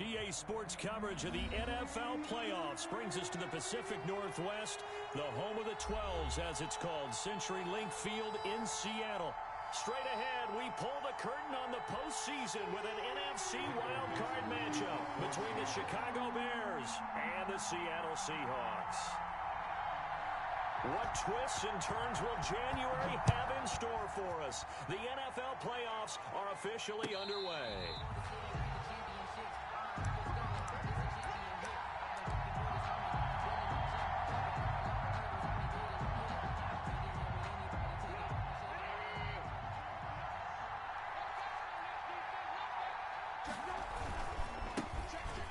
EA Sports coverage of the NFL playoffs brings us to the Pacific Northwest, the home of the 12s, as it's called, CenturyLink Field in Seattle. Straight ahead, we pull the curtain on the postseason with an NFC wildcard matchup between the Chicago Bears and the Seattle Seahawks. What twists and turns will January have in store for us? The NFL playoffs are officially underway.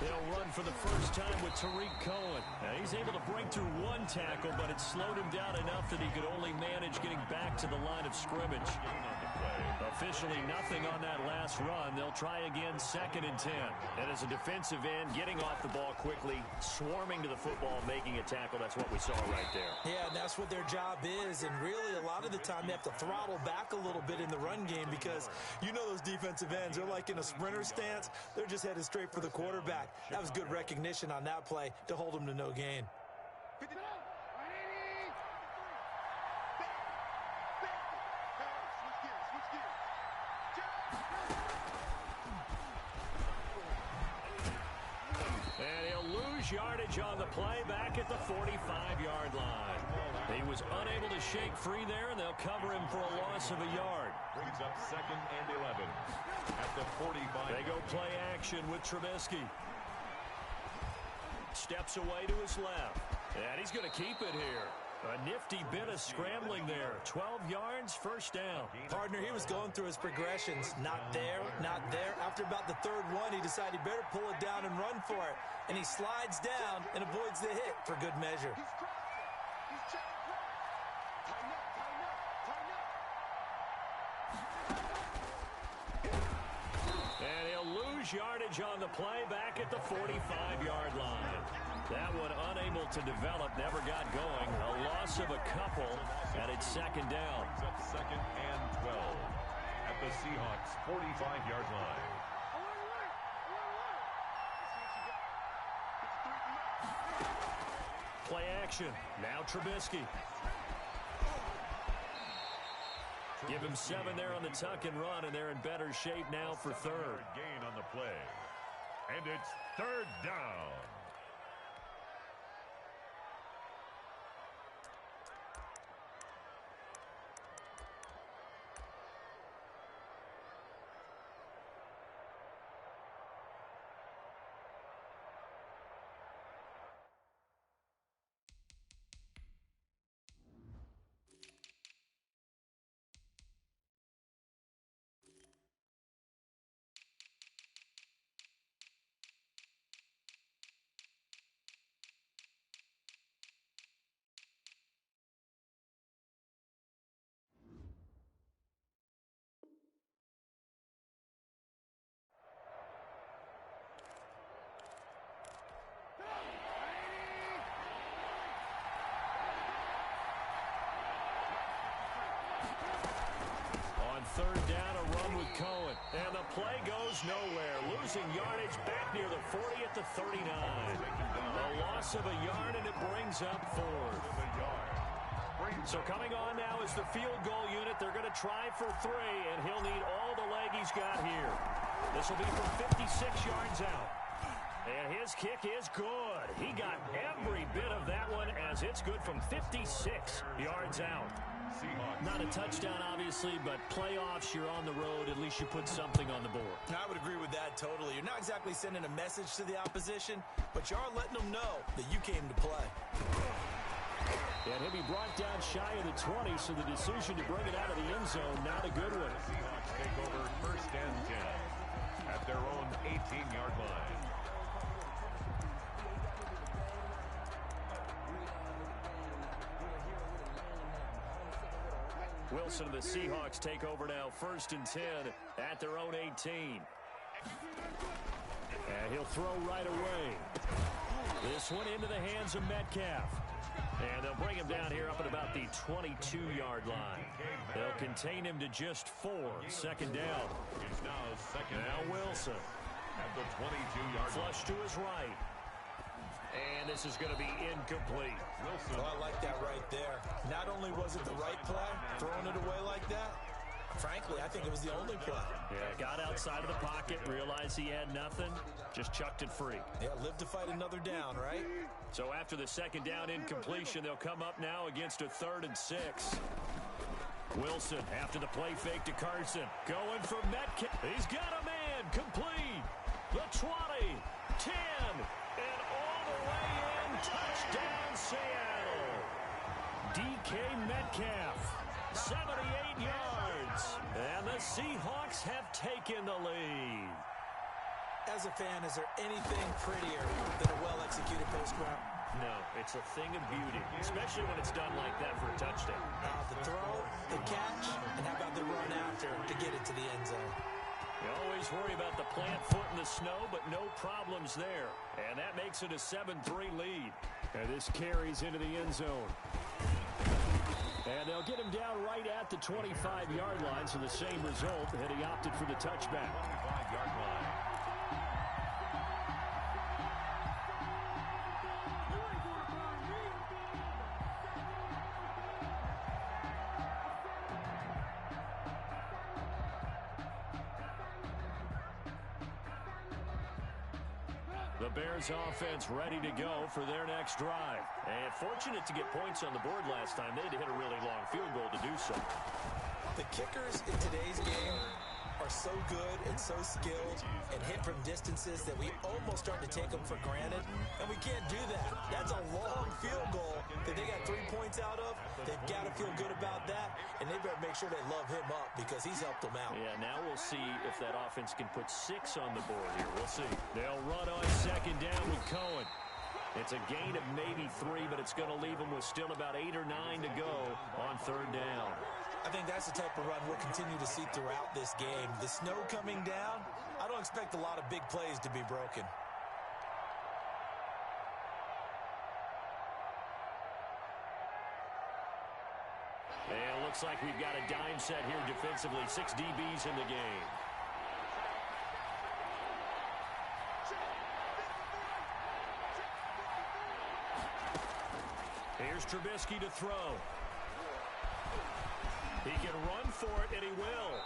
He'll run for the first time with Tariq Cohen. Now, he's able to break through one tackle, but it slowed him down enough that he could only manage getting back to the line of scrimmage. Officially nothing on that last run. They'll try again, 2nd and 10. And as a defensive end, getting off the ball quickly, swarming to the football, making a tackle. That's what we saw right there. Yeah, and that's what their job is. And really, a lot of the time, they have to throttle back a little bit in the run game because you know those defensive ends, they're like in a sprinter stance. They're just headed straight for the quarterback. That was good recognition on that play to hold them to no gain. Yardage on the play back at the 45-yard line. He was unable to shake free there, and they'll cover him for a loss of a yard. Brings up 2nd and 11 at the 45. They go play action with Trubisky. Steps away to his left, and he's going to keep it here. A nifty bit of scrambling there. 12 yards, first down. Partner, he was going through his progressions. Not there, not there. After about the 3rd one, he decided he better pull it down and run for it. And he slides down and avoids the hit for good measure. And he'll lose yardage on the play back at the 45-yard line. That one unable to develop, never got going. A loss of a couple, and it's 2nd down. Brings up 2nd and 12 at the Seahawks 45-yard line. Play action. Now Trubisky. Give him 7 there on the tuck and run, and they're in better shape now for 3rd. Gain on the play. And it's 3rd down. On 3rd down, a run with Cohen. And the play goes nowhere. Losing yardage back near the 40 at the 39. A loss of a yard, and it brings up 4th. So coming on now is the field goal unit. They're going to try for 3, and he'll need all the leg he's got here. This will be from 56 yards out. And his kick is good. He got every bit of that one, as it's good from 56 yards out. Not a touchdown, obviously, but playoffs, you're on the road. At least you put something on the board. I would agree with that totally. You're not exactly sending a message to the opposition, but you are letting them know that you came to play. And he'll be brought down shy of the 20, so the decision to bring it out of the end zone, not a good one. The Seahawks take over 1st and 10 at their own 18-yard line. Wilson and the Seahawks take over now, 1st and 10 at their own 18. And he'll throw right away. This one into the hands of Metcalf. And they'll bring him down here up at about the 22-yard line. They'll contain him to just 4. 2nd down. It's now 2nd. Now Wilson. at the 22-yard line. Flush to his right. And this is going to be incomplete. Wilson. Well, I like that right there. Not only was it the right play, throwing it away like that, frankly, I think it was the only play. Yeah, got outside of the pocket, realized he had nothing, just chucked it free. Yeah, live to fight another down, right? So after the second down incompletion, they'll come up now against a 3rd and 6. Wilson, after the play fake to Carson, going for Metcalf. He's got a man, complete. The 20, 10, and all the way in. Touchdown, Seattle. DK Metcalf, 78 yards. And the Seahawks have taken the lead. As a fan, is there anything prettier than a well-executed post route? No, it's a thing of beauty, especially when it's done like that for a touchdown. The throw, the catch, and how about the run after to get it to the end zone? You always worry about the plant foot in the snow, but no problems there. And that makes it a 7-3 lead. And this carries into the end zone. And they'll get him down right at the 25-yard line, so the same result, and he opted for the touchback. 25-yard line. The Bears offense ready to go for their next drive. And fortunate to get points on the board last time. They had to hit a really long field goal to do so. The kickers in today's game are so good and so skilled and hit from distances that we almost start to take them for granted, and we can't do that. That's a long field goal that they got 3 points out of. They've got to feel good about that, and they better make sure they love him up because he's helped them out. Yeah, now we'll see if that offense can put 6 on the board here. We'll see. They'll run on second down with Cohen. It's a gain of maybe 3, but it's going to leave them with still about 8 or 9 to go on third down. I think that's the type of run we'll continue to see throughout this game. The snow coming down, I don't expect a lot of big plays to be broken. And it looks like we've got a dime set here defensively. 6 DBs in the game. Here's Trubisky to throw. He can run for it, and he will.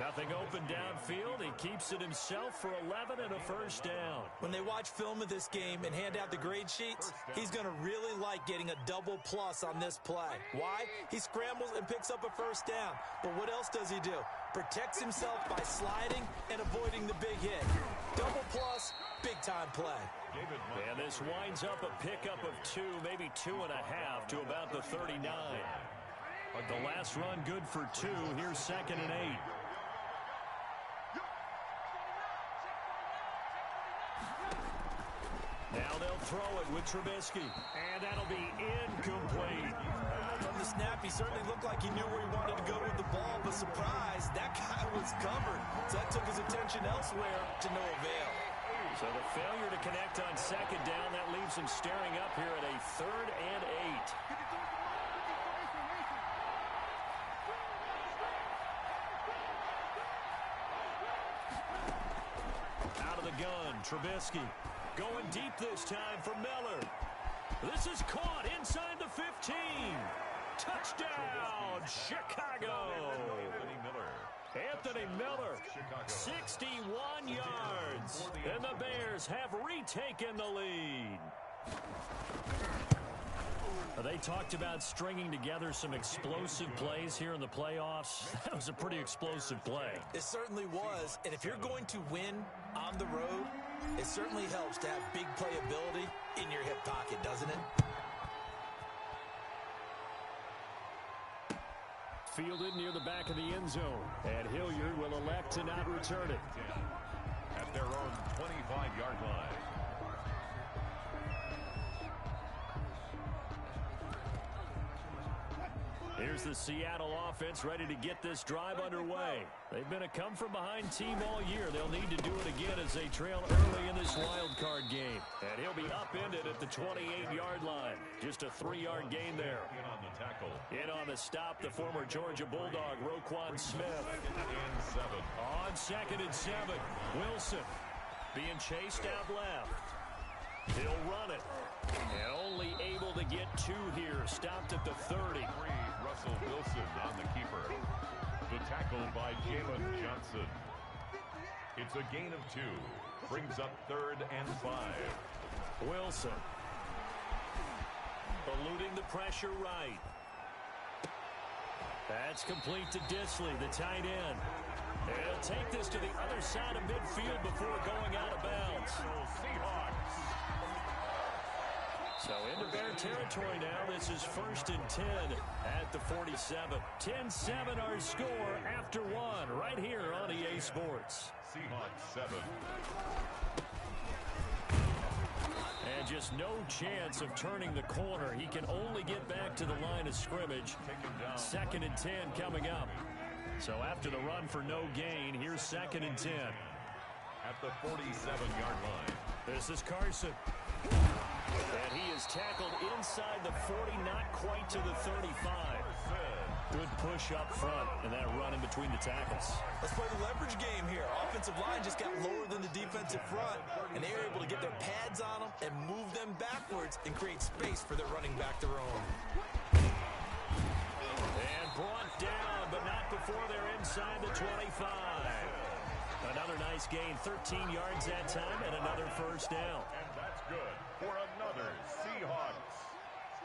Nothing open downfield. He keeps it himself for 11 and a first down. When they watch film of this game and hand out the grade sheets, he's going to really like getting a double plus on this play. Why? He scrambles and picks up a first down. But what else does he do? Protects himself by sliding and avoiding the big hit. Double plus, big-time play. And this winds up a pickup of 2, maybe 2.5 to about the 39. The last run good for 2. Here's 2nd and 8. Now they'll throw it with Trubisky. And that'll be incomplete. From the snap, he certainly looked like he knew where he wanted to go with the ball, but surprise, that guy was covered. So that took his attention elsewhere to no avail. So the failure to connect on second down, that leaves him staring up here at a 3rd and 8. Gun, Trubisky going deep this time for Miller. This is caught inside the 15. Touchdown, Chicago. Anthony Miller, 61 yards. And the Bears have retaken the lead. They talked about stringing together some explosive plays here in the playoffs. That was a pretty explosive play. It certainly was. And if you're going to win on the road, it certainly helps to have big playability in your hip pocket, doesn't it? Fielded near the back of the end zone. And Hilliard will elect to not return it. At their own 25-yard line. Here's the Seattle offense ready to get this drive underway. They've been a come-from-behind team all year. They'll need to do it again as they trail early in this this wild card game. And he'll be upended at the 28-yard line. Just a 3-yard gain there. In on the tackle. In on the stop, the former Georgia Bulldog, Roquan Smith. On 2nd and 7, Wilson being chased out left. He'll run it. And only able to get 2 here. Stopped at the 30. Russell Wilson on the keeper. The tackle by Jalen Johnson. It's a gain of 2. Brings up 3rd and 5. Wilson. Eluding the pressure right. That's complete to Disley, the tight end. He'll take this to the other side of midfield before going out of bounds. Seahawks. So into Bear territory now. This is 1st and 10 at the 47. 10-7 our score after 1 right here on EA Sports. Seahawks 7. And just no chance of turning the corner. He can only get back to the line of scrimmage. 2nd and 10 coming up. So after the run for no gain, here's 2nd and 10. At the 47-yard line. This is Carson. And he is tackled inside the 40, not quite to the 35. Good push up front, and that run in between the tackles. Let's play the leverage game here. Offensive line just got lower than the defensive front, and they were able to get their pads on them and move them backwards and create space for their running back to roam. And brought down, but not before they're inside the 25. Another nice gain, 13 yards that time, and another first down. And that's good for another Seahawks.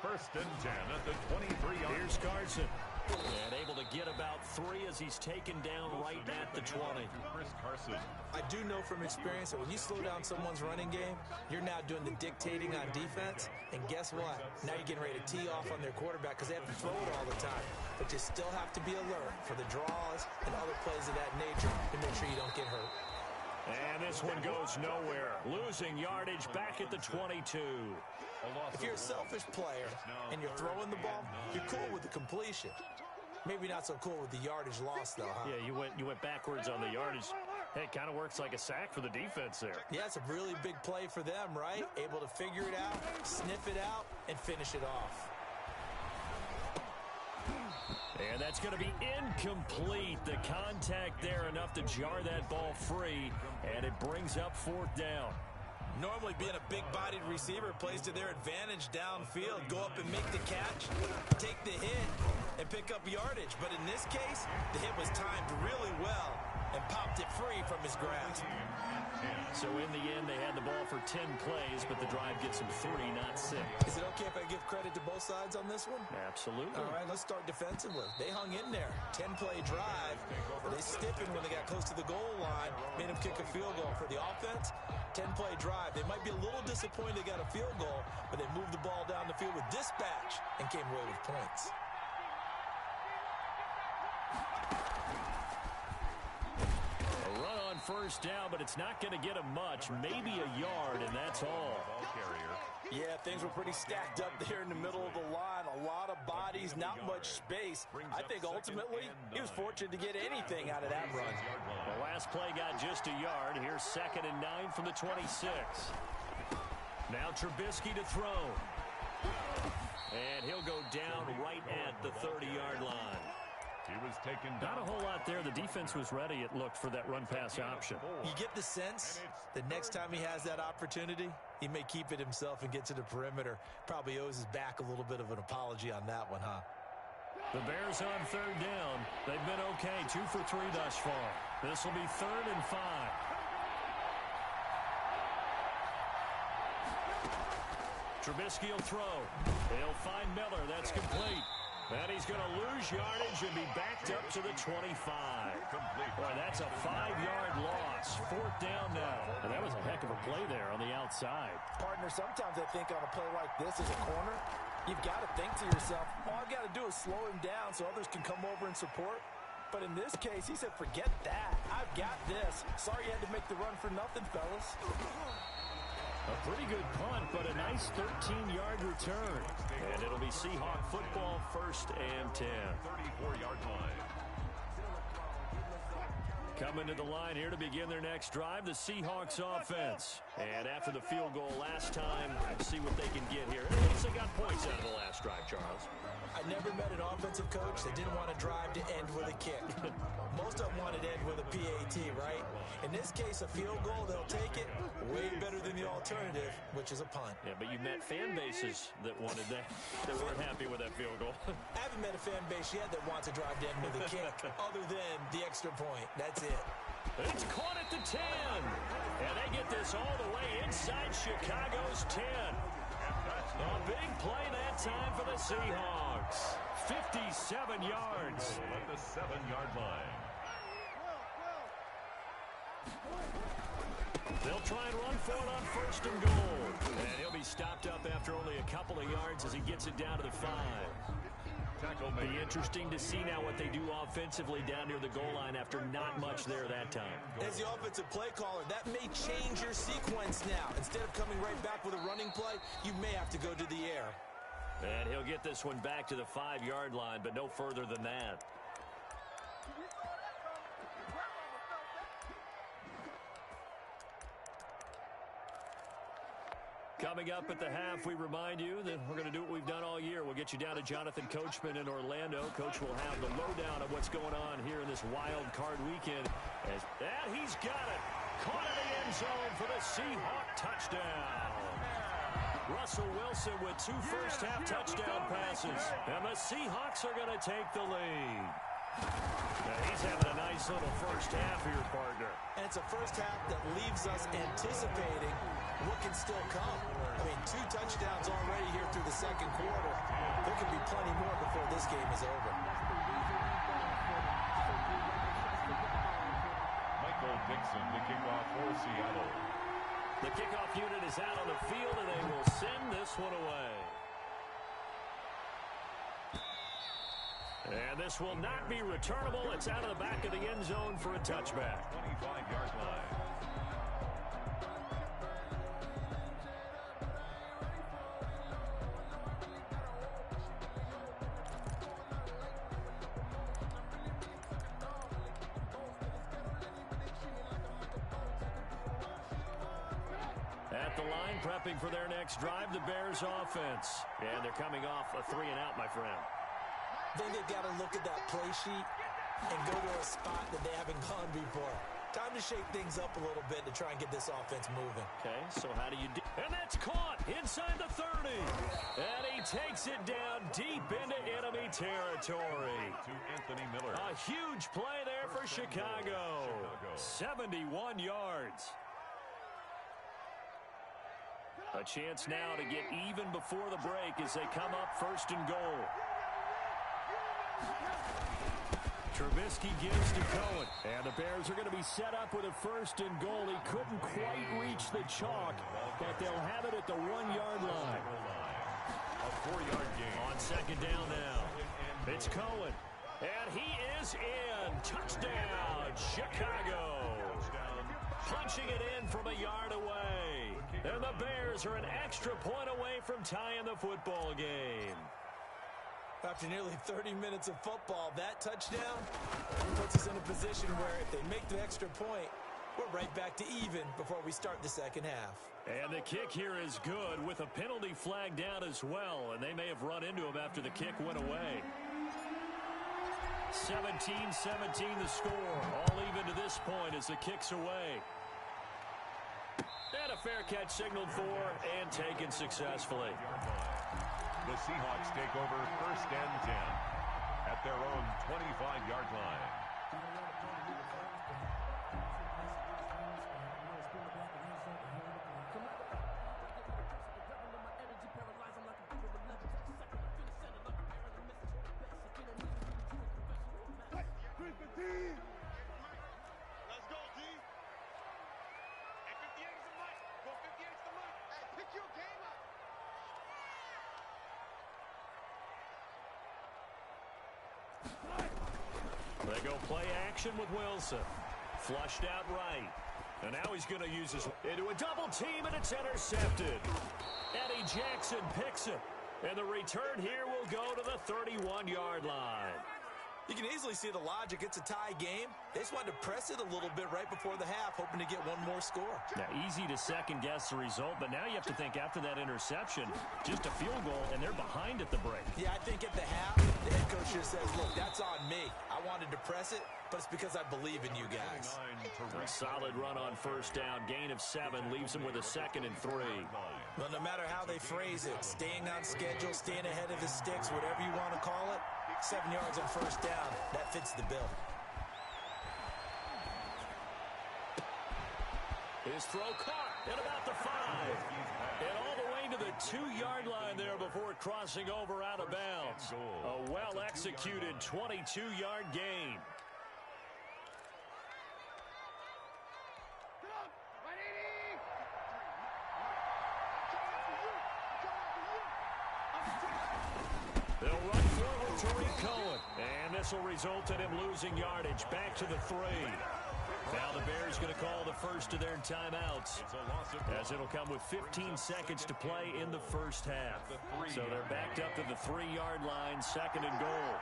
1st and 10 at the 23-yard line. Here's Carson. And able to get about 3 as he's taken down right at the 20. Chris Carson. I do know from experience that when you slow down someone's running game, you're now doing the dictating on defense. And guess what? Now you're getting ready to tee off on their quarterback because they have to throw it all the time. But you still have to be alert for the draws and other plays of that nature to make sure you don't get hurt. And this one goes nowhere. Losing yardage back at the 22. If you're a selfish player and you're throwing the ball, you're cool with the completion. Maybe not so cool with the yardage loss, though, huh? Yeah, you went backwards on the yardage. Hey, it kind of works like a sack for the defense there. Yeah, it's a really big play for them, right? Able to figure it out, sniff it out, and finish it off. And that's going to be incomplete. The contact there enough to jar that ball free, and it brings up 4th down. Normally being a big-bodied receiver plays to their advantage downfield. Go up and make the catch, take the hit, and pick up yardage. But in this case, the hit was timed really well and popped it free from his grasp. So in the end, they had the ball for 10 plays, but the drive gets them 3, not 6. Is it okay if I give credit to both sides on this one? Absolutely. All right, let's start defensively. They hung in there. 10-play drive. They stiffened when they got close to the goal line, made them kick a field goal. For the offense, 10-play drive. They might be a little disappointed they got a field goal, but they moved the ball down the field with dispatch and came away with points. A run on 1st down, but it's not going to get him much. Maybe a yard, and that's all. Yeah, things were pretty stacked up there in the middle of the line. A lot of bodies, not much space. I think ultimately he was fortunate to get anything out of that run. The last play got just a yard. Here's 2nd and 9 from the 26. Now Trubisky to throw. And he'll go down right at the 30-yard line. He was taken down. Not a whole lot there. The defense was ready, it looked, for that run-pass option. You get the sense that next time he has that opportunity, he may keep it himself and get to the perimeter. Probably owes his back a little bit of an apology on that one, huh? The Bears on 3rd down. They've been okay, 2 for 3 thus far. This will be 3rd and 5. Trubisky will throw. He'll find Miller. That's complete. And he's going to lose yardage and be backed up to the 25. Boy, that's a 5-yard loss. 4th down now. And that was a heck of a play there on the outside. Partner, sometimes I think on a play like this as a corner, you've got to think to yourself, all I've got to do is slow him down so others can come over and support. But in this case, he said, forget that. I've got this. Sorry you had to make the run for nothing, fellas. A pretty good punt, but a nice 13-yard return. And it'll be Seahawk football, 1st and 10. 34-yard line. Coming to the line here to begin their next drive, the Seahawks offense. And after the field goal last time, let's see what they can get here. At least they got points out of the last drive, Charles. I never met an offensive coach that didn't want to drive to end with a kick. Most of them wanted to end with a PAT, right? In this case, a field goal, they'll take it. Way better than the alternative, which is a punt. Yeah, but you met fan bases that wanted that weren't happy with that field goal. I haven't met a fan base yet that wants to drive to end with a kick, other than the extra point. That's it. It's caught at the 10. And they get this all the way inside Chicago's 10. A big play that time for the Seahawks. 57 yards. At the 7-yard line. They'll try and run for it on first and goal. And he'll be stopped up after only a couple of yards as he gets it down to the 5. Be interesting to see now what they do offensively down near the goal line after not much there that time. As the offensive play caller, that may change your sequence now. Instead of coming right back with a running play, you may have to go to the air. And he'll get this one back to the 5-yard line, but no further than that. Coming up at the half, we remind you that we're going to do what we've done all year. We'll get you down to Jonathan Coachman in Orlando. Coach will have the lowdown of what's going on here in this wild card weekend. And he's got it. Caught in the end zone for the Seahawk touchdown. Russell Wilson with 2 first-half touchdown passes. And the Seahawks are going to take the lead. Now he's having a nice little first half here, partner. And it's a first half that leaves us anticipating what can still come. I mean, 2 touchdowns already here through the second quarter. There could be plenty more before this game is over. Michael Dixon to kick off for Seattle. The kickoff unit is out on the field, and they will send this one away. And this will not be returnable. It's out of the back of the end zone for a touchback. 25-yard line. At the line, prepping for their next drive, the Bears offense. And they're coming off a 3-and-out, my friend. I think they've got to look at that play sheet and go to a spot that they haven't gone before. Time to shake things up a little bit to try and get this offense moving. Okay, so how do you do? And that's caught inside the 30. And he takes it down deep into enemy territory. To Anthony Miller. A huge play there for Chicago. 71 yards. A chance now to get even before the break as they come up first and goal. Trubisky gives to Cohen. And the Bears are going to be set up with a first and goal. He couldn't quite reach the chalk, but they'll have it at the 1-yard line. A 4-yard gain. On second down now. It's Cohen. And he is in. Touchdown, Chicago. Punching it in from a yard away. And the Bears are an extra point away from tying the football game. After nearly 30 minutes of football, that touchdown puts us in a position where if they make the extra point, we're right back to even before we start the second half. And the kick here is good with a penalty flag down as well, and they may have run into him after the kick went away. 17-17 the score, all even to this point as the kick's away. And a fair catch signaled for and taken successfully. The Seahawks take over first and 10 at their own 25-yard line. Let's go, D. Hey, 58's the mic. Go 58's the mic. Hey, pick your game up. They go play action with Wilson. Flushed out right. And now he's going to use his into a double team, and it's intercepted. Eddie Jackson picks it. And the return here will go to the 31-yard line. You can easily see the logic. It's a tie game. They just wanted to press it a little bit right before the half, hoping to get one more score. Now, easy to second-guess the result, but now you have to think after that interception, just a field goal, and they're behind at the break. Yeah, I think at the half, the head coach just says, look, that's on me. I wanted to press it, but it's because I believe in you guys. A solid run on first down. Gain of 7 leaves them with a 2nd and 3. Well, no matter how they phrase it, staying on schedule, staying ahead of the sticks, whatever you want to call it, 7 yards on first down, that fits the bill. His throw caught at about the 5. And all the way to the 2-yard line there before crossing over out of bounds. A well-executed 22-yard gain. They'll run forward to Cohen. And this will result in him losing yardage back to the 3. Now the Bears going to call the first of their timeouts, as it'll come with 15 seconds to play in the first half. So they're backed up to the 3-yard line, 2nd and goal.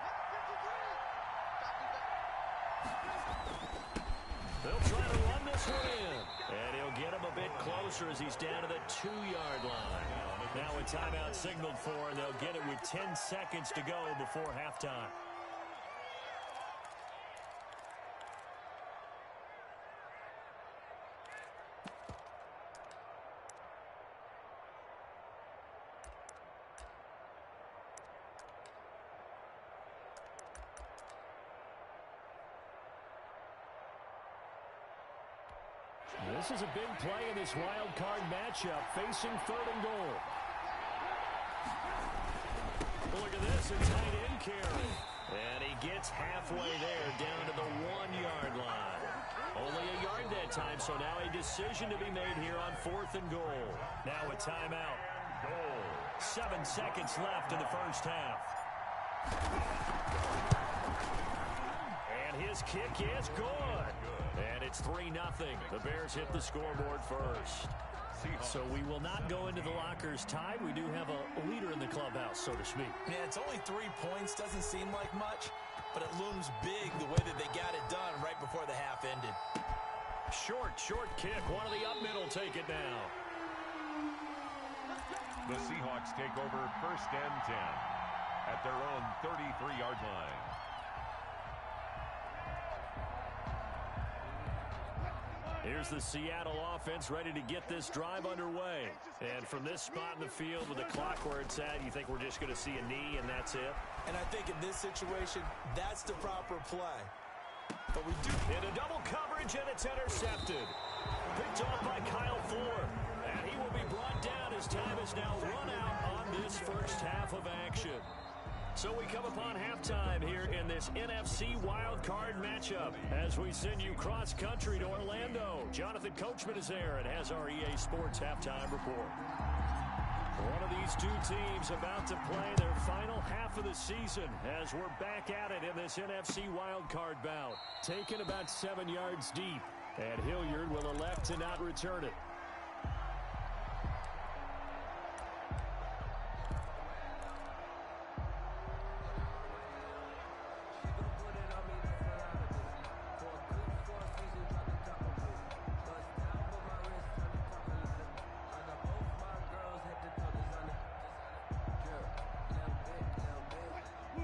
They'll try to run this one in, and he'll get him a bit closer as he's down to the 2-yard line. Now a timeout signaled for, and they'll get it with 10 seconds to go before halftime. This is a big play in this wild card matchup, facing 3rd and goal. Look at this, a tight end carry. And he gets halfway there, down to the 1-yard line. Only a yard that time, so now a decision to be made here on 4th and goal. Now a timeout. 7 seconds left in the first half. And his kick is good. And it's 3-0. The Bears hit the scoreboard first. So we will not go into the lockers tied. We do have a leader in the clubhouse, so to speak. Yeah, it's only 3 points. Doesn't seem like much, but it looms big the way that they got it done right before the half ended. Short kick. One of the up middle take it now. The Seahawks take over 1st and 10 at their own 33-yard line. Here's the Seattle offense ready to get this drive underway. And from this spot in the field with the clock where it's at, you think we're just going to see a knee and that's it? And I think in this situation, that's the proper play. But we do. Into double coverage, and it's intercepted. Picked off by Kyle Ford. And he will be brought down as time is now run out on this first half of action. So we come upon halftime here in this NFC wildcard matchup as we send you cross-country to Orlando. Jonathan Coachman is there and has our EA Sports halftime report. One of these two teams about to play their final half of the season as we're back at it in this NFC wildcard bout. Taken about 7 yards deep, and Hilliard will elect to not return it.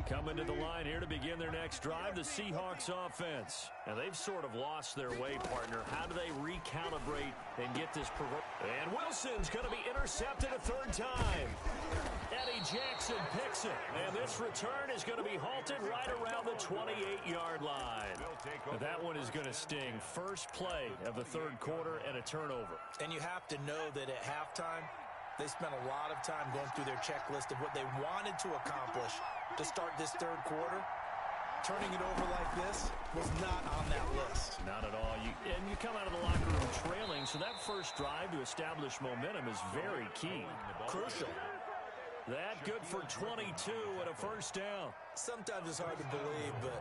Coming to the line here to begin their next drive, the Seahawks offense. And they've sort of lost their way, partner. How do they recalibrate and get this? And Wilson's going to be intercepted a 3rd time. Eddie Jackson picks it. And this return is going to be halted right around the 28-yard line. That one is going to sting. First play of the 3rd quarter and a turnover. And you have to know that at halftime, they spent a lot of time going through their checklist of what they wanted to accomplish to start this 3rd quarter. Turning it over like this was not on that list. Not at all. And you come out of the locker room trailing, so that first drive to establish momentum is very key. Crucial. That good for 22 and a first down. Sometimes it's hard to believe, but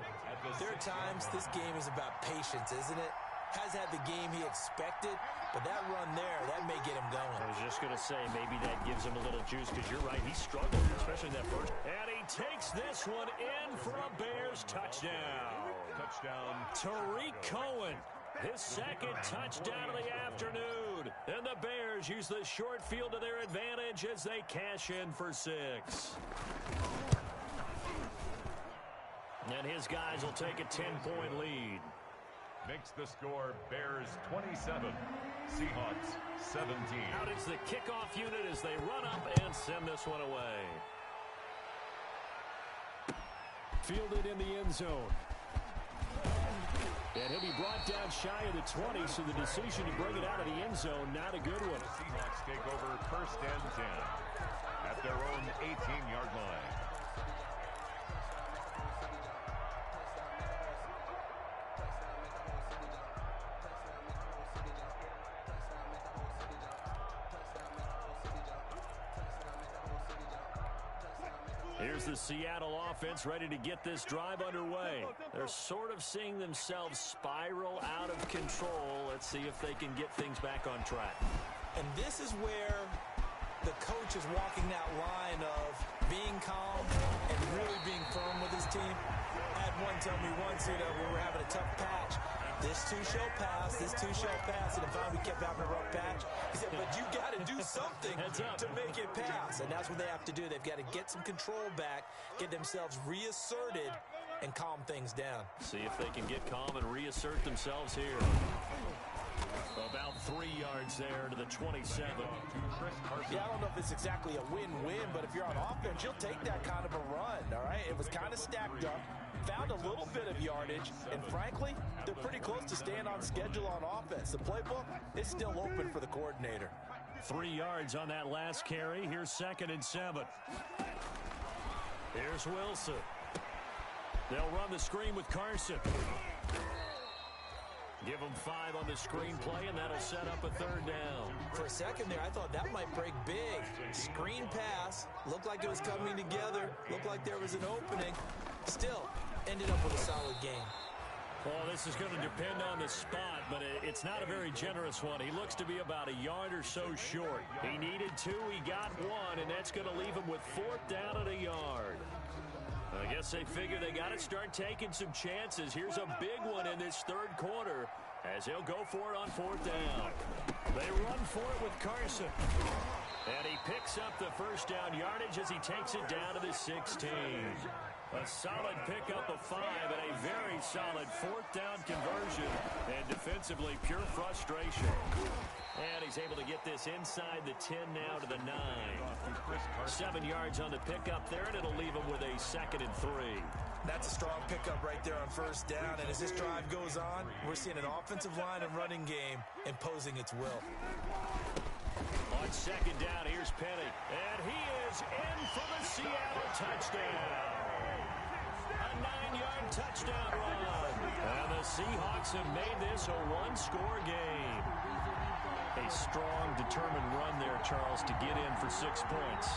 there are times this game is about patience, isn't it? Has had the game he expected, but that run there, that may get him going. I was just going to say, maybe that gives him a little juice, because you're right, he struggled, especially in that first. And he takes this one in for a Bears touchdown. Touchdown. Tariq Cohen, his second touchdown of the afternoon. And the Bears use the short field to their advantage as they cash in for 6. And his guys will take a 10-point lead. Makes the score Bears 27, Seahawks 17. Out is the kickoff unit as they run up and send this one away. Fielded in the end zone. And he'll be brought down shy of the 20, so the decision to bring it out of the end zone, not a good one. The Seahawks take over first and 10 at their own 18-yard line. Here's the Seattle offense ready to get this drive underway. They're sort of seeing themselves spiral out of control. Let's see if they can get things back on track. And this is where the coach is walking that line of being calm and really being firm with his team. I had one tell me once, we were having a tough patch. This too shall pass, this too shall pass. And finally we kept having a rough patch. He said, but you got to do something to make it pass. And that's what they have to do. They've got to get some control back, get themselves reasserted, and calm things down. See if they can get calm and reassert themselves here. About 3 yards there to the 27. Yeah, I don't know if it's exactly a win-win, but if you're on offense, you'll take that kind of a run, all right? It was kind of stacked up, found a little bit of yardage, and frankly, they're pretty close to staying on schedule on offense. The playbook is still open for the coordinator. 3 yards on that last carry. Here's 2nd and 7. Here's Wilson. They'll run the screen with Carson. Give them 5 on the screenplay, and that'll set up a 3rd down. For a second there, I thought that might break big. Screen pass. Looked like it was coming together. Looked like there was an opening. Still, ended up with a solid game. Well, this is going to depend on the spot, but it's not a very generous one. He looks to be about a yard or so short. He needed 2, he got 1, and that's going to leave him with 4th down at a yard. I guess they figure they got to start taking some chances. Here's a big one in this 3rd quarter as he'll go for it on 4th down. They run for it with Carson. And he picks up the 1st down yardage as he takes it down to the 16. A solid pickup of 5 and a very solid 4th down conversion. And defensively, pure frustration. And he's able to get this inside the 10 now to the 9. 7 yards on the pickup there, and it'll leave him with a 2nd and 3. That's a strong pickup right there on 1st down. And as this drive goes on, we're seeing an offensive line and running game imposing its will. On 2nd down, here's Penny. And he is in for the Seattle touchdown. A 9-yard touchdown run. And the Seahawks have made this a 1-score game. A strong, determined run there, Charles, to get in for 6 points.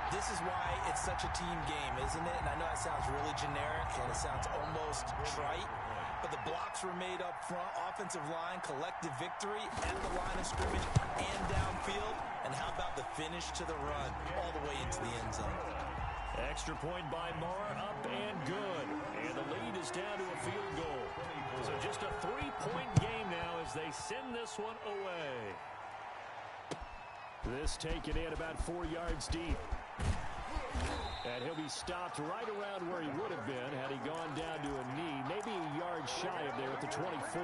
This is why it's such a team game, isn't it? And I know it sounds really generic and it sounds almost trite, but the blocks were made up front, offensive line, collective victory at the line of scrimmage and downfield. And how about the finish to the run all the way into the end zone? Extra point by Moore, up and good. And the lead is down to a field goal. So just a 3-point game now as they send this one away. This taken in about 4 yards deep. And he'll be stopped right around where he would have been had he gone down to a knee, maybe a yard shy of there at the 24.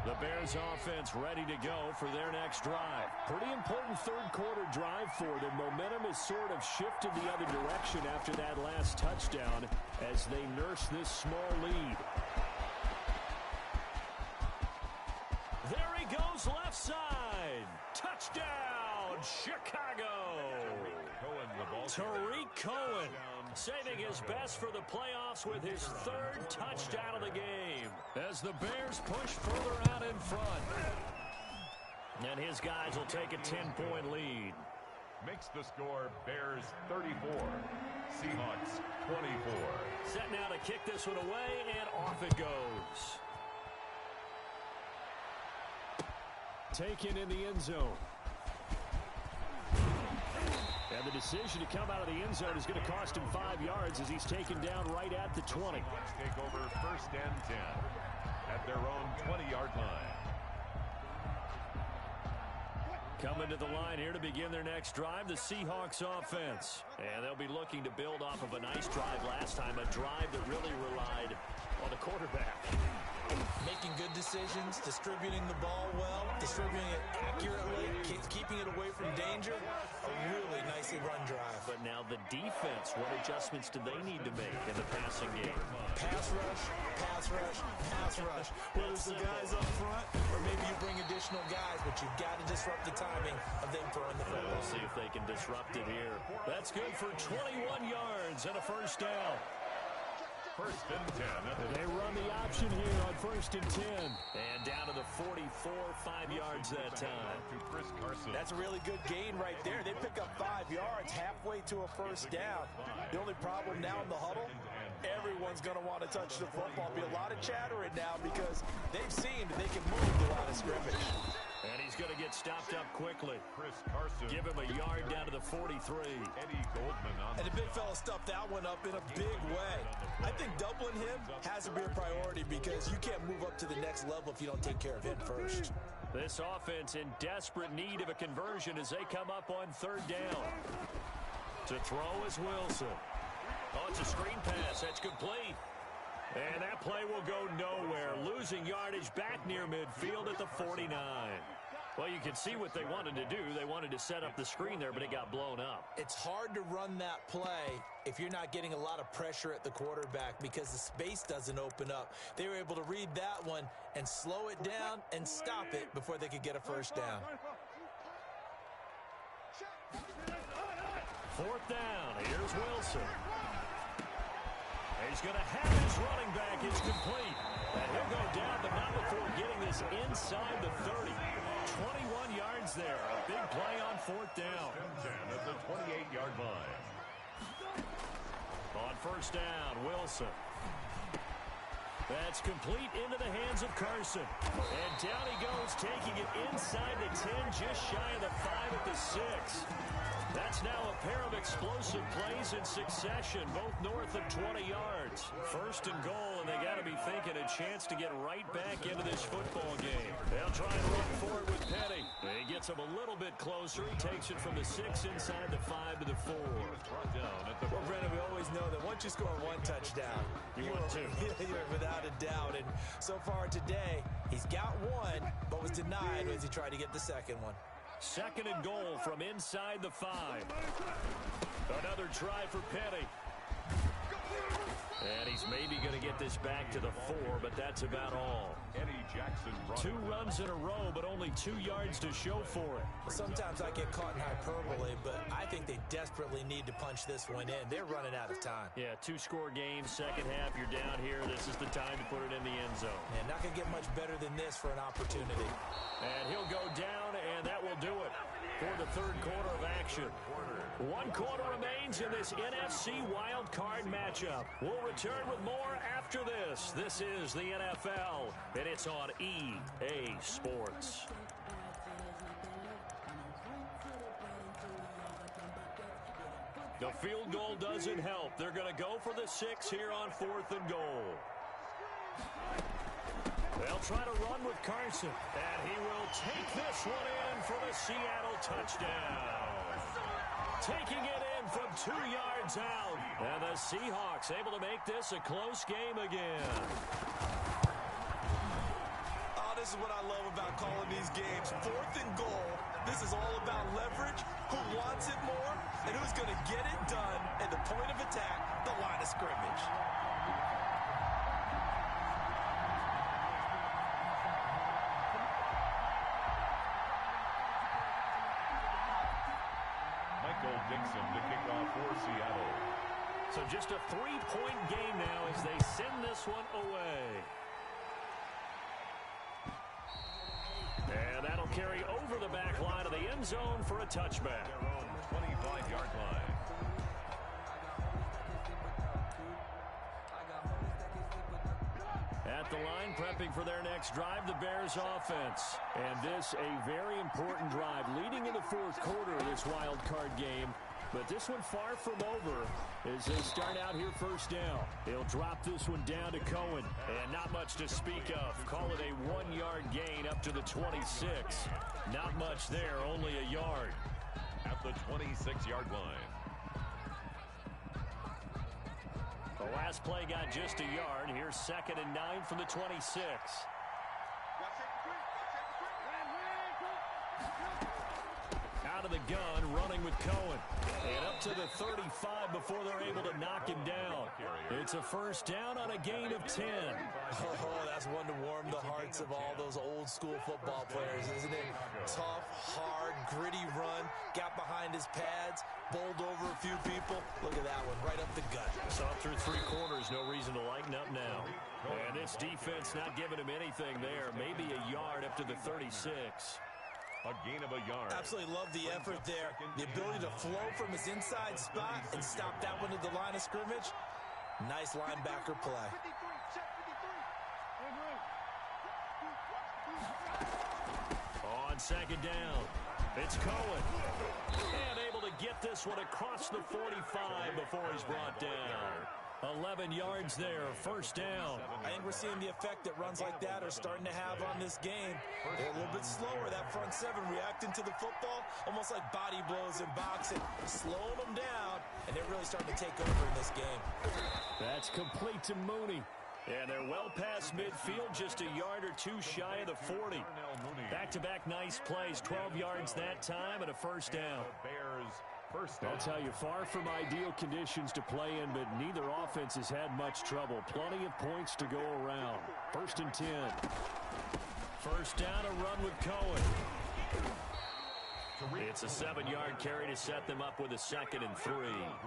The Bears offense ready to go for their next drive. Pretty important 3rd quarter drive for them. Momentum has sort of shifted the other direction after that last touchdown as they nurse this small lead. There he goes left side. Touchdown, Chicago. Tariq Cohen saving his best for the playoffs with his 3rd touchdown of the game as the Bears push further out in front. And his guys will take a 10-point lead. Makes the score Bears 34, Seahawks 24. Set now to kick this one away, and off it goes. Taken in the end zone. And the decision to come out of the end zone is going to cost him 5 yards as he's taken down right at the 20. Seahawks take over 1st and 10 at their own 20-yard line. Coming to the line here to begin their next drive, the Seahawks offense. And they'll be looking to build off of a nice drive last time, a drive that really relied on the quarterback. Making good decisions, distributing the ball well, distributing it accurately, keeping it away from danger. A really nicely run drive. But now the defense, what adjustments do they need to make in the passing game? Pass rush, pass rush, pass rush. Whether it's the guys up front or maybe you bring additional guys, but you've got to disrupt the timing of them throwing the football. We'll see if they can disrupt it here. That's good for 21 yards and a 1st down. 1st and 10. They run the option here on 1st and 10. And down to the 44, 5 yards that time. To Chris Carson. That's a really good gain right there. They pick up 5 yards halfway to a 1st down. The only problem now in the huddle, everyone's going to want to touch the football. Be a lot of chattering now because they've seen that they can move the line of scrimmage. And he's going to get stopped up quickly. Chris Carson. Give him a yard down to the 43. Eddie Goldman on. And the big fella stuffed that one up in a big way. I think doubling him has to be a priority because you can't move up to the next level if you don't take care of him first. This offense in desperate need of a conversion as they come up on 3rd down. To throw is Wilson. Oh, it's a screen pass. That's complete. And that play will go nowhere. Losing yardage back near midfield at the 49. Well, you can see what they wanted to do. They wanted to set up the screen there, but it got blown up. It's hard to run that play if you're not getting a lot of pressure at the quarterback because the space doesn't open up. They were able to read that one and slow it down and stop it before they could get a 1st down. 4th down. Here's Wilson. He's going to have his running back. It's complete. And he'll go down, but not before getting this inside the 30. 21 yards there. A big play on 4th down. 10 at the 28-yard line. On 1st down, Wilson. That's complete into the hands of Carson. And down he goes, taking it inside the 10, just shy of the 5 at the 6. That's now a pair of explosive plays in succession, both north of 20 yards. 1st and goal, and they got to be thinking a chance to get right back into this football game. They'll try and run for it with Petty. He gets him a little bit closer. He takes it from the 6 inside the 5 to the 4. Well, Brennan, we always know that once you score 1 touchdown, you want 2. Without a doubt. And so far today, he's got 1, but was denied as he tried to get the 2nd one. 2nd and goal from inside the 5. Another try for Petty. And he's maybe going to get this back to the 4, but that's about all. Eddie Jackson. 2 runs in a row, but only 2 yards to show for it. Sometimes I get caught in hyperbole, but I think they desperately need to punch this one in. They're running out of time. Yeah, 2-score game, 2nd half, you're down here. This is the time to put it in the end zone. And not going to get much better than this for an opportunity. And he'll go down, and that will do it for the 3rd quarter of action. 1 quarter remains in this NFC wild card matchup. We'll return with more after this. This is the NFL, and it's on EA Sports. The field goal doesn't help. They're going to go for the 6 here on 4th and goal. They'll try to run with Carson, and he will take this one in for the Seattle touchdown. Taking it in from 2 yards out, and the Seahawks able to make this a close game again. Oh, this is what I love about calling these games. 4th and goal. This is all about leverage, who wants it more, and who's going to get it done at the point of attack, the line of scrimmage. Dixon to kick off for Seattle. So just a 3-point game now as they send this one away. And that'll carry over the back line of the end zone for a touchback. Their own 25-yard line. at the line, prepping for their next drive, the Bears offense. And this, a very important drive leading in the fourth quarter of this wild card game. But this one far from over as they start out here first down. He'll drop this one down to Cohen. And not much to speak of. Call it a 1-yard gain up to the 26. Not much there, only a yard. At the 26-yard line. The last play got just a yard. Here's 2nd and 9 from the 26. Out of the gun, running with Cohen. And up to the 35 before they're able to knock him down. It's a first down on a gain of 10. Oh, that's one to warm the hearts of all those old school football players, isn't it? Tough, hard, gritty run. Got behind his pads, bowled over a few people. Look at that one, right up the gut. Saw through 3 quarters, no reason to lighten up now. And this defense not giving him anything there. Maybe a yard up to the 36. A gain of a yard. Absolutely love the effort there. The ability to flow from his inside spot and stop that one at the line of scrimmage. Nice linebacker play. On 2nd down, it's Cohen. And able to get this one across the 45 before he's brought down. 11 yards there, first down. I think we're seeing the effect that runs like that are starting to have on this game. They're a little bit slower, that front seven reacting to the football, almost like body blows in boxing, slowing them down, and they're really starting to take over in this game. That's complete to Mooney. And they're well past midfield, just a yard or 2 shy of the 40. Back-to-back nice plays, 12 yards that time and a first down. I'll tell you, far from ideal conditions to play in, but neither offense has had much trouble. Plenty of points to go around. 1st and 10. First down, a run with Cohen. It's a 7-yard carry to set them up with a 2nd and 3.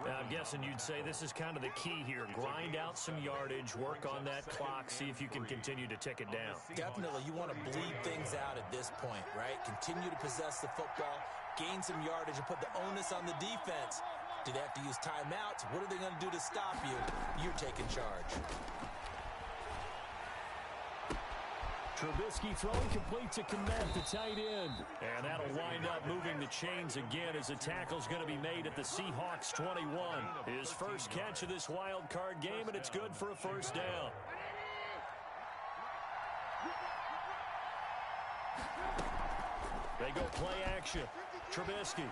Now, I'm guessing you'd say this is kind of the key here. Grind out some yardage, work on that clock, see if you can continue to tick it down. Definitely, you want to bleed things out at this point, right? Continue to possess the football, gain some yardage, and put the onus on the defense. Do they have to use timeouts? What are they going to do to stop you? You're taking charge. Trubisky throwing complete to Kmet, the tight end. And that'll wind up moving the chains again as the tackle's going to be made at the Seahawks 21. His first catch of this wild card game, and it's good for a first down. They go play action. Trubisky.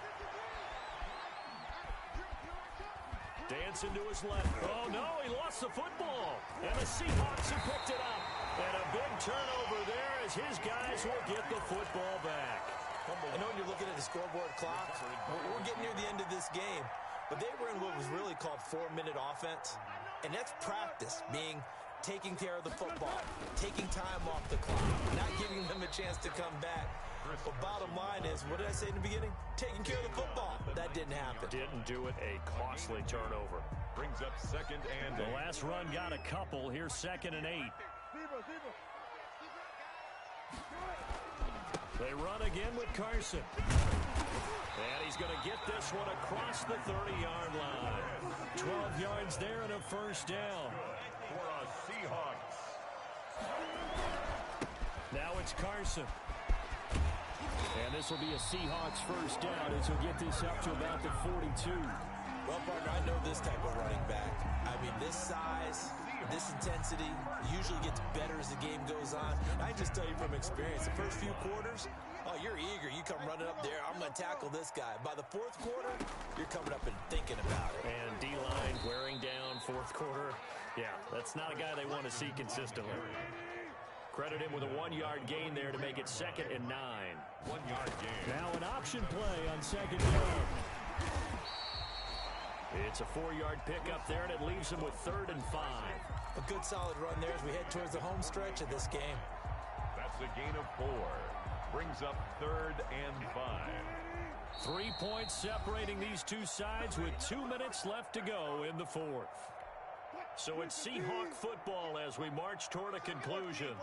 Dancing to his left. Oh, no, he lost the football. And the Seahawks have picked it up. And a big turnover there as his guys will get the football back. I know you're looking at the scoreboard clock. We're getting near the end of this game. But they were in what was really called 4-minute offense. And that's practice, being taking care of the football, taking time off the clock, not giving them a chance to come back. But bottom line is, what did I say in the beginning? Taking care of the football. That didn't happen. Didn't do it. A costly turnover. Brings up 2nd and 8. The last run got a couple. Here's 2nd and 8. They run again with Carson. And he's going to get this one across the 30-yard line. 12 yards there and a first down. For a Seahawks. Now it's Carson. And this will be a Seahawks first down as he'll get this up to about the 42. Well, partner, I know this type of running back. I mean, this size, this intensity usually gets better as the game goes on. I just tell you from experience, the first few quarters, oh, you're eager. You come running up there, I'm going to tackle this guy. By the 4th quarter, you're coming up and thinking about it. And D-line wearing down 4th quarter. Yeah, that's not a guy they want to see consistently. Credit him with a 1-yard gain there to make it 2nd and 9. 1-yard gain. Now an option play on 2nd down. It's a 4-yard pickup there, and it leaves him with 3rd and 5. A good solid run there as we head towards the home stretch of this game. That's a gain of 4. Brings up 3rd and 5. 3 points separating these two sides with 2 minutes left to go in the 4th. So it's Seahawk football as we march toward a conclusion.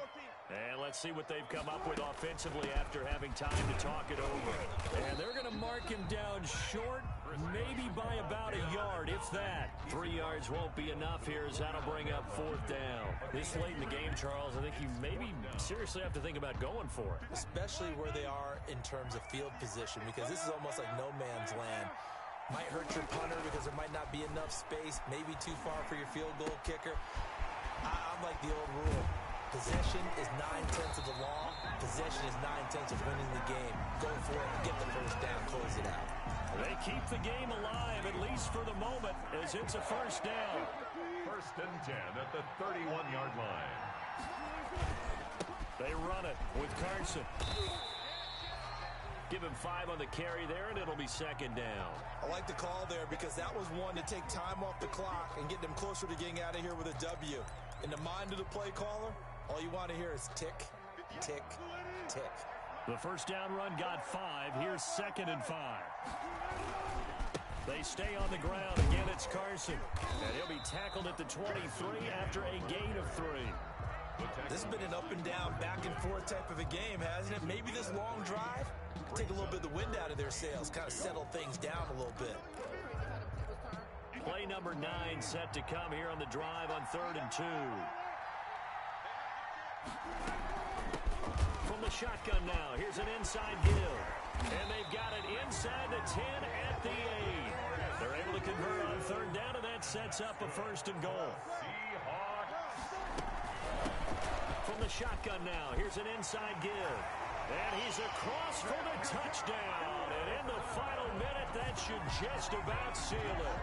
And let's see what they've come up with offensively after having time to talk it over. And they're going to mark him down short maybe by about a yard, if that. 3 yards won't be enough here as that'll bring up 4th down. This late in the game, Charles, I think you maybe seriously have to think about going for it. Especially where they are in terms of field position, because this is almost like no man's land. Might hurt your punter because there might not be enough space, maybe too far for your field goal kicker. I'm like the old rule. Possession is 9/10 of the law. Possession is 9/10 of winning the game. Go for it, get the first down, close it out. They keep the game alive, at least for the moment, as it's a first down. 1st and 10 at the 31-yard line. They run it with Carson. Give him 5 on the carry there, and it'll be 2nd down. I like the call there because that was one to take time off the clock and get them closer to getting out of here with a W. In the mind of the play caller, all you want to hear is tick, tick, tick. The first down run got 5. Here's 2nd and 5. They stay on the ground. Again, it's Carson. And he'll be tackled at the 23 after a gain of 3. This has been an up and down, back and forth type of a game, hasn't it? Maybe this long drive, take a little bit of the wind out of their sails, kind of settle things down a little bit. Play number 9 set to come here on the drive on 3rd and 2. From the shotgun now, here's an inside give. And they've got it inside the 10 at the 8. They're able to convert on 3rd down, and that sets up a 1st and goal. Seahawks. From the shotgun now, here's an inside give. And he's across for the touchdown. And in the final minute, that should just about seal it.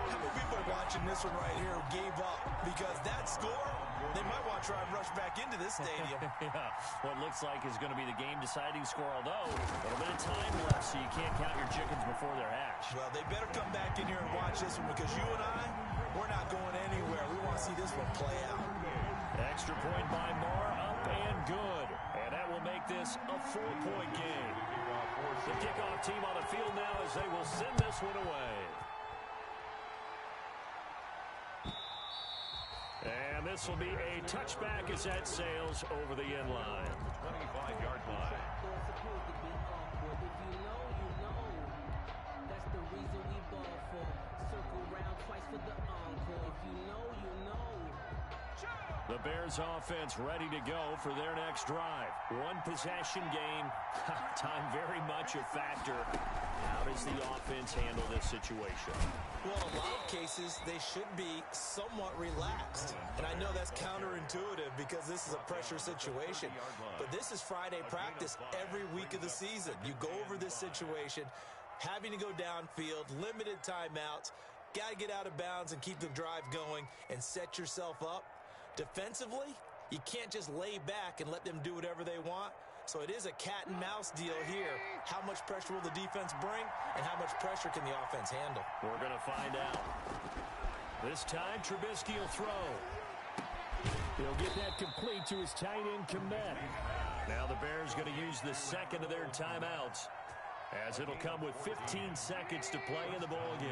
How many people are watching this one right here who gave up? Because that score, they might want to try and rush back into this stadium. Yeah, what looks like is going to be the game-deciding score, although a little bit of time left, so you can't count your chickens before they're hatched. Well, they better come back in here and watch this one because you and I, we're not going anywhere. We want to see this one play out. Extra point by Moore, up and good. And that will make this a 4-point game. The kickoff team on the field now as they will send this one away. And this will be a touchback as that sails over the end line. 25-yard line. That's the reason we ball for. Circle round twice for the encore. If you know, you know. The Bears offense ready to go for their next drive. One possession game. Time very much a factor. How does the offense handle this situation? Well, in a lot of cases, they should be somewhat relaxed. And I know that's counterintuitive because this is a pressure situation. But this is Friday practice every week of the season. You go over this situation, having to go downfield, limited timeouts, got to get out of bounds and keep the drive going and set yourself up. Defensively, you can't just lay back and let them do whatever they want. So it is a cat and mouse deal here. How much pressure will the defense bring, and how much pressure can the offense handle? We're going to find out. This time, Trubisky will throw. He'll get that complete to his tight end, Kmet. Now the Bears going to use the second of their timeouts, as it'll come with 15 seconds to play in the ball game.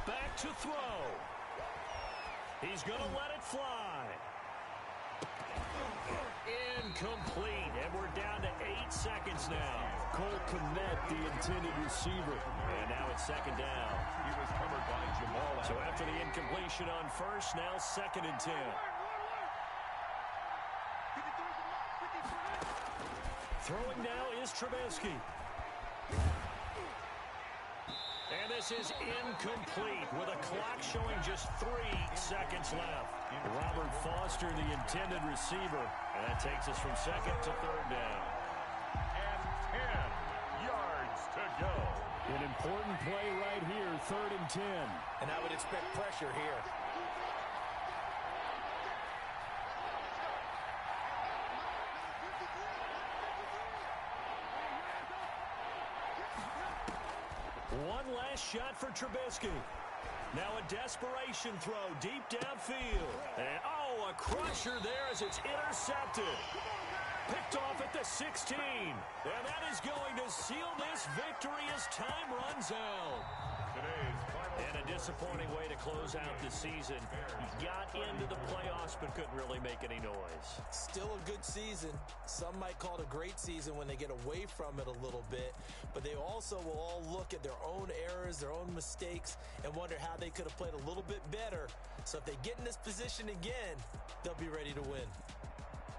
Back to throw. He's going to let it fly. Incomplete, and we're down to 8 seconds now. Cole Kmet, the intended receiver. And now it's 2nd down. He was covered by Jamal. So after the incompletion on first, now 2nd and 10. Throwing now is Trubisky. And this is incomplete with a clock showing just 3 seconds left. Robert Foster, the intended receiver. And that takes us from 2nd to 3rd down. And 10 yards to go. An important play right here, 3rd and 10. And I would expect pressure here. One last shot for Trubisky. Now a desperation throw deep downfield. And, a crusher there as it's intercepted. Picked off at the 16. And that is going to seal this victory as time runs out. Today's final And a disappointing way to close out the season. Got into the playoffs but couldn't really make any noise. Still a good season. Some might call it a great season when they get away from it a little bit, but they also will all look at their own errors, their own mistakes, and wonder how they could have played a little bit better. So if they get in this position again, they'll be ready to win.